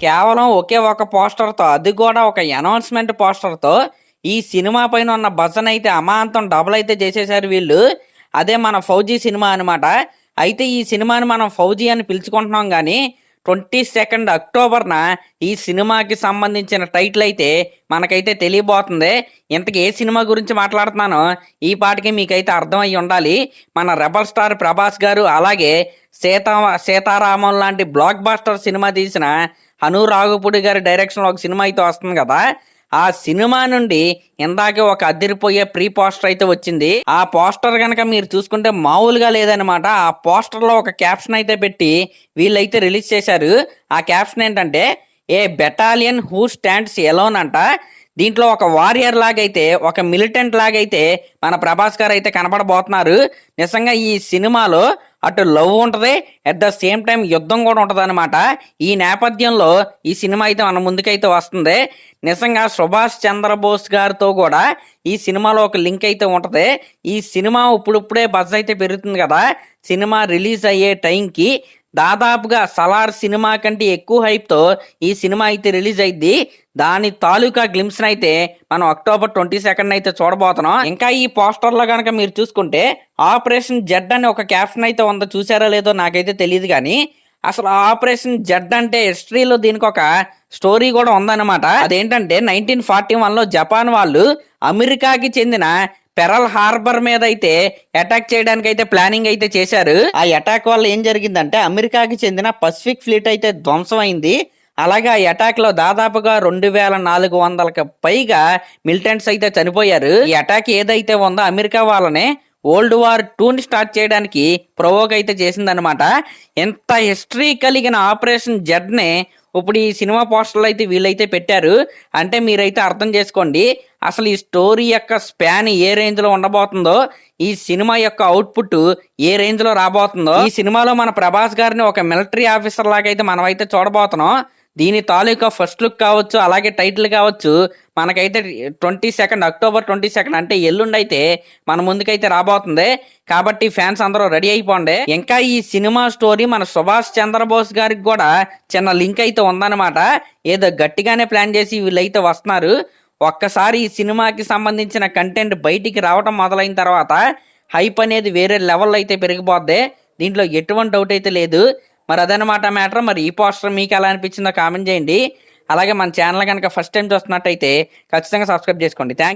కేవలం ఒకే ఒక పోస్టర్‌తో, అది కూడా ఒక అనౌన్స్‌మెంట్ పోస్టర్‌తో ఈ సినిమా పైన ఉన్న బజ్‌ని అయితే అమాంతం డబుల్ అయితే చేసేసారు వీళ్ళు. అదే మన 'ఫౌజీ' సినిమా అనమాట. అయితే ఈ సినిమాని మనం 'ఫౌజీ' అని పిలుచుకుంటున్నాం గానీ 22 అక్టోబర్‌న ఈ సినిమాకి సంబంధించిన టైటిల్ అయితే మనకైతే తెలియబోతుంది. ఇంతకీ ఏ సినిమా గురించి మాట్లాడుతున్నానో ఈ పాటికి మీకైతే అర్థమయ్యి ఉండాలి. మన రెబల్ స్టార్ ప్రభాస్ గారు, అలాగే సీతారామం లాంటి బ్లాక్ బస్టర్ సినిమా తీసిన అను రాఘుపూడి గారి డైరెక్షన్‌లో ఒక సినిమా అయితే వస్తుంది కదా! ఆ సినిమా నుండి ఇందాకే ఒక అదిరిపోయే ప్రీ పోస్టర్ అయితే వచ్చింది. ఆ పోస్టర్ గనక మీరు చూసుకుంటే మామూలుగా లేదనమాట. ఆ పోస్టర్‌లో ఒక క్యాప్షన్ అయితే పెట్టి వీళ్ళైతే రిలీజ్ చేశారు. ఆ క్యాప్షన్ ఏంటంటే, ఏ బెటాలియన్ హూ స్టాండ్స్ ఎలోన్ అంట. దీంట్లో ఒక వారియర్ లాగైతే, ఒక మిలిటెంట్ లాగైతే మన ప్రభాస్ గారు అయితే కనపడబోతున్నారు. నిజంగా ఈ సినిమాలో అటు లవ్ ఉంటుంది, అట్ ద సేమ్ టైం యుద్ధం కూడా ఉంటుంది అనమాట. ఈ నేపథ్యంలో ఈ సినిమా అయితే మన ముందుకైతే వస్తుంది. నిజంగా సుభాష్ చంద్రబోస్ గారితో కూడా ఈ సినిమాలో ఒక లింక్ అయితే ఉంటుంది. ఈ సినిమా ఇప్పుడిప్పుడే బజ్ అయితే పెరుగుతుంది కదా. సినిమా రిలీజ్ అయ్యే టైంకి దాదాపుగా 'సలార్' సినిమా కంటే ఎక్కువ హైప్‌తో ఈ సినిమా అయితే రిలీజ్ అయ్యిద్ది. దాని తాలూకా గ్లింప్స్‌ని అయితే మనం అక్టోబర్ 22 అయితే చూడబోతున్నాం. ఇంకా ఈ పోస్టర్‌లో గనక మీరు చూసుకుంటే 'ఆపరేషన్ జెడ్' అని ఒక క్యాప్షన్ అయితే ఉందో, చూసారో లేదో నాకైతే తెలీదు గానీ, అసలు 'ఆపరేషన్ జెడ్' అంటే హిస్టరీలో దీనికి ఒక స్టోరీ కూడా ఉందన్నమాట. అదేంటంటే 1941లో జపాన్ వాళ్ళు అమెరికాకి చెందిన పెరల్ హార్బర్ మీద అయితే అటాక్ చేయడానికి అయితే ప్లానింగ్ అయితే చేశారు. ఆ అటాక్ వల్ల ఏం జరిగిందంటే అమెరికాకి చెందిన పసిఫిక్ ఫ్లీట్ అయితే ధ్వంసం అయింది. అలాగే ఆ అటాక్ లో దాదాపుగా 2400కి పైగా మిలిటెంట్స్ అయితే చనిపోయారు. ఈ అటాక్ ఏదైతే ఉందో అమెరికా వాళ్ళనే వరల్డ్ వార్ 2ని స్టార్ట్ చేయడానికి ప్రొవోక్ అయితే చేసిందనమాట. ఎంత హిస్టరీ కలిగిన ఆపరేషన్ జెడ్ని ఇప్పుడు ఈ సినిమా పోస్టర్లు అయితే వీళ్ళైతే పెట్టారు. అంటే మీరైతే అర్థం చేసుకోండి అసలు ఈ స్టోరీ యొక్క స్పాన్ ఏ రేంజ్ లో ఉండబోతుందో, ఈ సినిమా యొక్క అవుట్పుట్ ఏ రేంజ్ లో రాబోతుందో. ఈ సినిమాలో మన ప్రభాస్ గారిని ఒక మిలిటరీ ఆఫీసర్ లాగా అయితే మనం అయితే చూడబోతున్నాం. దీని తాలూకా ఫస్ట్ లుక్ కావచ్చు, అలాగే టైటిల్ కావచ్చు, మనకైతే అక్టోబర్ 22 అంటే ఎల్లుండి అయితే మన ముందుకైతే రాబోతుంది. కాబట్టి ఫ్యాన్స్ అందరూ రెడీ అయిపోండి. ఇంకా ఈ సినిమా స్టోరీ మన సుభాష్ చంద్రబోస్ గారికి కూడా చిన్న లింక్ అయితే ఉందన్నమాట. ఏదో గట్టిగానే ప్లాన్ చేసి వీళ్ళైతే వస్తున్నారు. ఒక్కసారి ఈ సినిమాకి సంబంధించిన కంటెంట్ బయటికి రావటం మొదలైన తర్వాత హైప్ అనేది వేరే లెవెల్లో అయితే పెరిగిపోద్ది. దీంట్లో ఎటువంటి డౌట్ అయితే లేదు. మరి అదనమాట మ్యాటర్. మరి ఈ పోస్టర్ మీకు ఎలా అనిపించిందో కామెంట్ చేయండి. అలాగే మన ఛానల్ కనుక ఫస్ట్ టైం చూస్తున్నట్టయితే ఖచ్చితంగా సబ్స్క్రైబ్ చేసుకోండి. థ్యాంక్